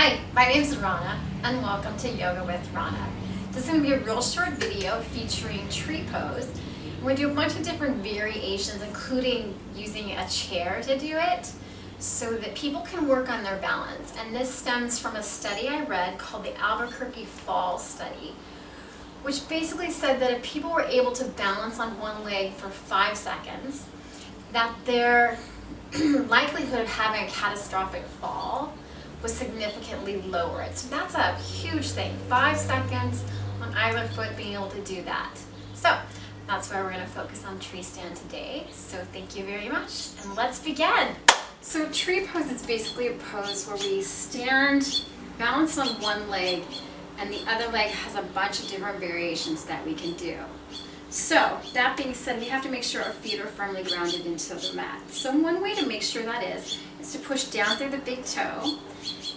Hi, my name is Rana and welcome to Yoga with Rana. This is going to be a real short video featuring tree pose. We're going to do a bunch of different variations, including using a chair to do it so that people can work on their balance. And this stems from a study I read called the Albuquerque Falls Study, which basically said that if people were able to balance on one leg for 5 seconds, that their likelihood of having a catastrophic fall was significantly lowered. So that's a huge thing. 5 seconds on either foot being able to do that. So that's why we're going to focus on tree stand today. So thank you very much and let's begin. So tree pose is basically a pose where we stand balanced on one leg and the other leg has a bunch of different variations that we can do. So that being said, we have to make sure our feet are firmly grounded into the mat. So one way to make sure that is to push down through the big toe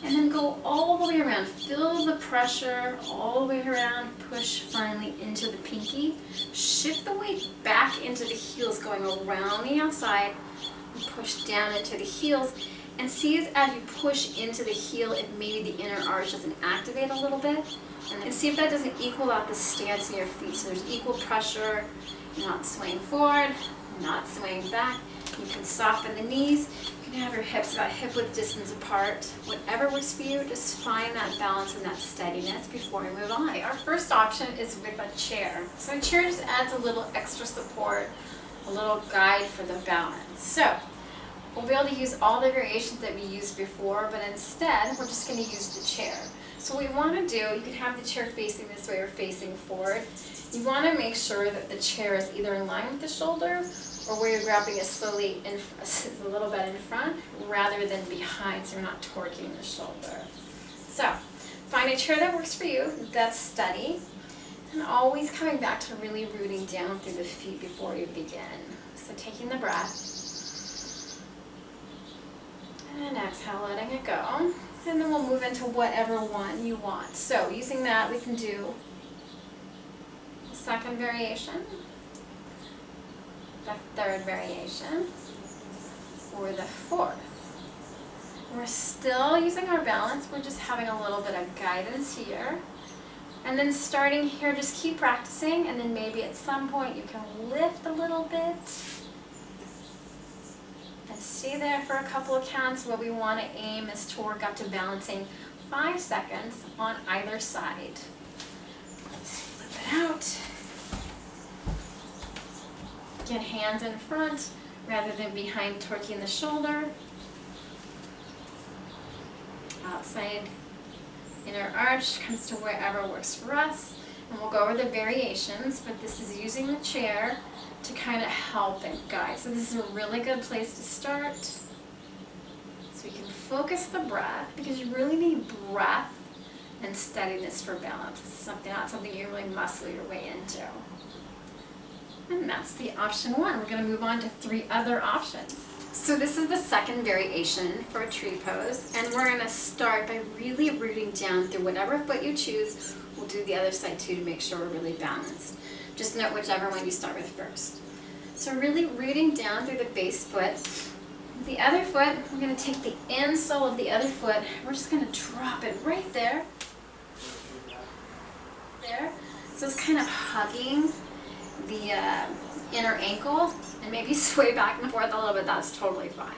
and then go all the way around. Feel the pressure all the way around, push finally into the pinky. Shift the weight back into the heels, going around the outside and push down into the heels. And see as you push into the heel if maybe the inner arch doesn't activate a little bit. And see if that doesn't equal out the stance in your feet. So there's equal pressure, not swaying forward, not swaying back. You can soften the knees. You can have your hips about hip-width distance apart. Whatever works for you, just find that balance and that steadiness before we move on. Okay, our first option is with a chair. So a chair just adds a little extra support, a little guide for the balance. So we'll be able to use all the variations that we used before, but instead we're just going to use the chair. So what we want to do, you can have the chair facing this way or facing forward. You want to make sure that the chair is either in line with the shoulder or where you're grabbing it slowly a little bit in front rather than behind, so you're not torquing the shoulder. So find a chair that works for you, that's steady, and always coming back to really rooting down through the feet before you begin. So taking the breath and exhale, letting it go. And then we'll move into whatever one you want. So using that, we can do the second variation, the third variation, or the fourth. We're still using our balance. We're just having a little bit of guidance here. And then starting here, just keep practicing. And then maybe at some point you can lift a little bit. And stay there for a couple of counts. What we want to aim is to work up to balancing 5 seconds on either side. Let's flip it out. Get hands in front rather than behind, torquing the shoulder. Outside inner arch comes to wherever works for us. And we'll go over the variations, but this is using the chair to kind of help and guide. So this is a really good place to start. So you can focus the breath because you really need breath and steadiness for balance. It's not something you really muscle your way into. And that's the option 1. We're going to move on to 3 other options. So this is the second variation for a tree pose, and we're going to start by really rooting down through whatever foot you choose. We'll do the other side too to make sure we're really balanced. Just note whichever one you start with first. So really rooting down through the base foot. The other foot, we're going to take the insole of the other foot. We're just going to drop it right there. There. So it's kind of hugging the inner ankle, and maybe sway back and forth a little bit. That's totally fine.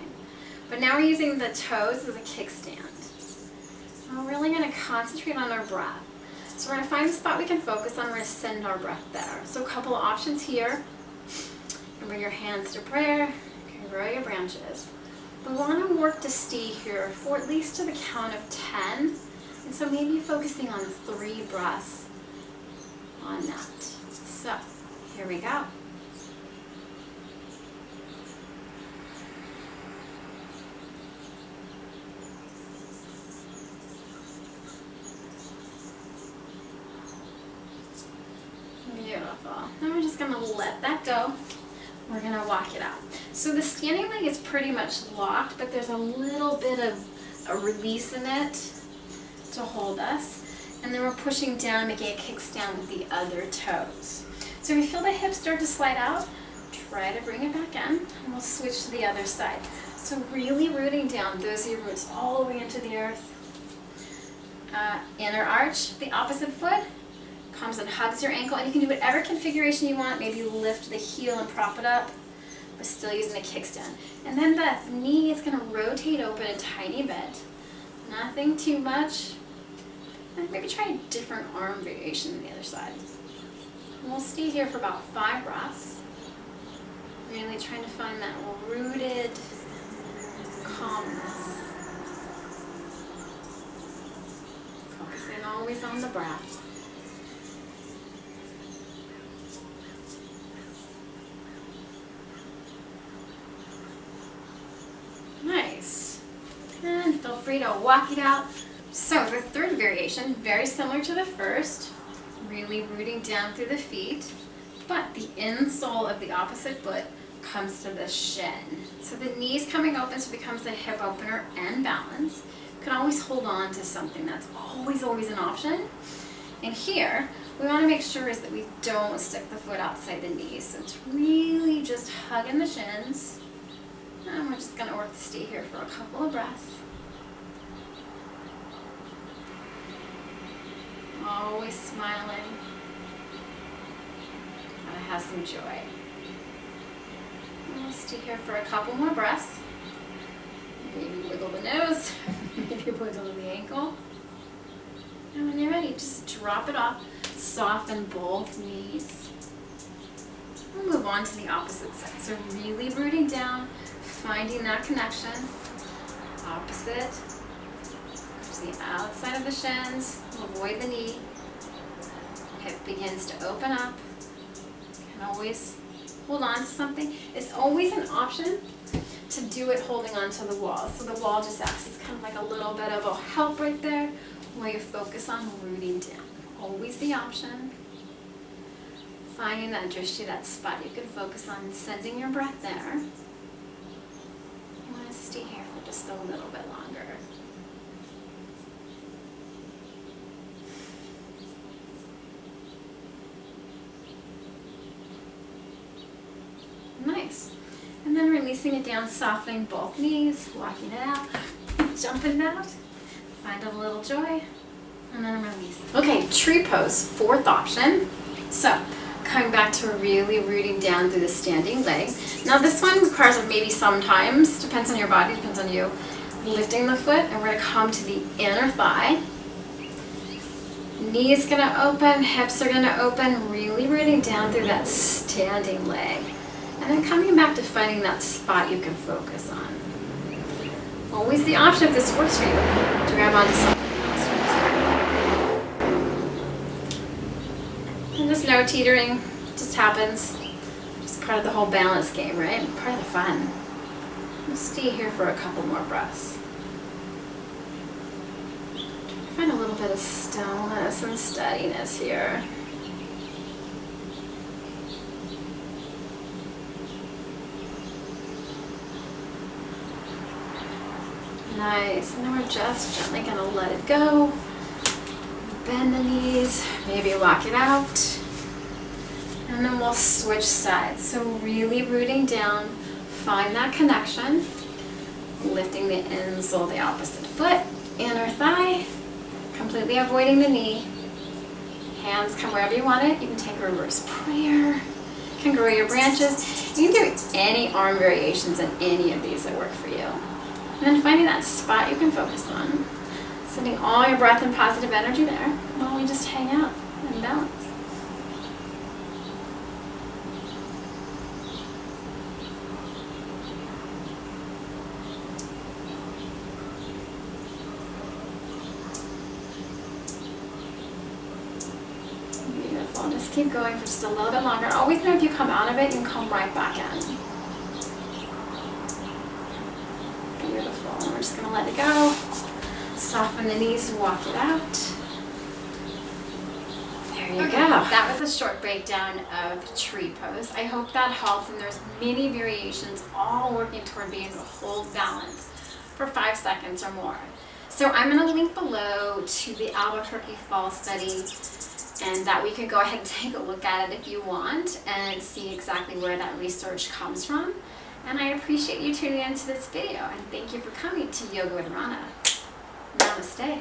But now we're using the toes as a kickstand. And we're really going to concentrate on our breath. So we're going to find a spot we can focus on. We're going to send our breath there. So a couple of options here. And bring your hands to prayer. You can grow your branches. We want to work to stay here for at least to the count of 10. And so maybe focusing on 3 breaths on that. So here we go. Beautiful. Then we're just going to let that go. We're going to walk it out. So the standing leg is pretty much locked, but there's a little bit of a release in it to hold us. And then we're pushing down, making a kickstand with the other toes. So if you feel the hips start to slide out, try to bring it back in, and we'll switch to the other side. So really rooting down those are your roots all the way into the earth. inner arch of the opposite foot. Comes and hugs your ankle, and you can do whatever configuration you want. Maybe lift the heel and prop it up, but still using a kickstand. And then the knee is going to rotate open a tiny bit. Nothing too much. And maybe try a different arm variation on the other side. And we'll stay here for about 5 breaths. Really trying to find that rooted calmness. Focusing always on the breath. Nice. And feel free to walk it out. So the third variation, very similar to the first, really rooting down through the feet, but the insole of the opposite foot comes to the shin. So the knee's coming open, so it becomes a hip opener and balance. You can always hold on to something. That's always an option. And here, we want to make sure is that we don't stick the foot outside the knee. So it's really just hugging the shins. And we're just going to work to stay here for a couple of breaths. Always smiling. Gotta have some joy. And we'll stay here for a couple more breaths. Maybe wiggle the nose, maybe wiggle the ankle. And when you're ready, just drop it off. Soften both knees. We'll move on to the opposite side. So really rooting down, finding that connection. Opposite. The outside of the shins, avoid the knee. Hip begins to open up. You can always hold on to something. It's always an option to do it holding on to the wall. So the wall just acts as kind of like a little bit of a help right there while you focus on rooting down. Always the option. Finding that drishti, that spot you can focus on, sending your breath there. You want to stay here for just a little bit longer. Nice. And then releasing it down, softening both knees, walking it out, jumping it out, find a little joy, and then release. Okay, tree pose, 4th option. So, coming back to really rooting down through the standing leg. Now this one requires maybe sometimes, depends on your body, depends on you, lifting the foot, and we're going to come to the inner thigh. Knees going to open, hips are going to open, really rooting down through that standing leg. And then coming back to finding that spot you can focus on. Always the option, if this works for you, to grab onto something else. And just no teetering, just happens. Just part of the whole balance game, right? Part of the fun. We'll stay here for a couple more breaths. Find a little bit of stillness and steadiness here. Nice, and then we're just gently going to let it go. Bend the knees, maybe walk it out. And then we'll switch sides. So really rooting down, find that connection. Lifting the insole of the opposite foot, inner thigh. Completely avoiding the knee. Hands come wherever you want it. You can take a reverse prayer. You can grow your branches. You can do any arm variations in any of these that work for you. And then finding that spot you can focus on. Sending all your breath and positive energy there while we just hang out and balance. Beautiful. Just keep going for just a little bit longer. Always know if you come out of it, you can come right back in. Beautiful. We're just going to let it go. Soften the knees and walk it out. There you go. That was a short breakdown of tree pose. I hope that helped, and there's many variations all working toward being able to hold balance for 5 seconds or more. So I'm going to link below to the Albuquerque Fall Study, and that we can go ahead and take a look at it if you want and see exactly where that research comes from. And I appreciate you tuning into this video, and thank you for coming to Yoga with Rana. Namaste.